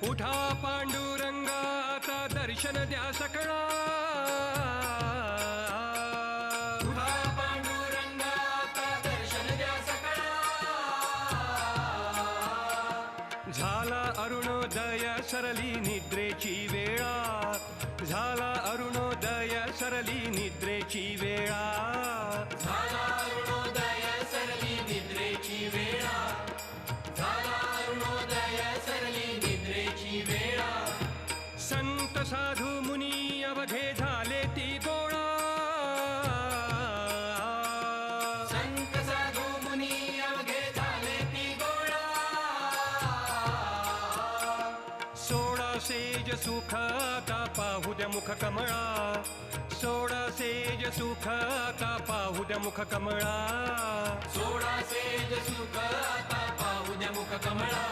उठा पांडुरंगाचा दर्शन द्या सकळा, उठा पांडुरंगाचा दर्शन द्या सकळा. झाला अरुणोदय सरली निद्रेची वेळा, झाला अरुणोदय सरली निद्रेची वेळा. झाला अरुणोदय सरली निद्रेची वेळा, झाला अरुणोदय सरली निद्रेची वेळा. संत साधू मुनी अवघे झाले ती गोळा, संत साधू मुनी अवघे झाले ती गोळा. सोळा सेज सुख आता पाहू द्या मुख कमळा, सोळा सेज सुख आता पाहू द्या मुख कमळा. सोळा सेज सुख आता पाहू द्या मुख कमळा.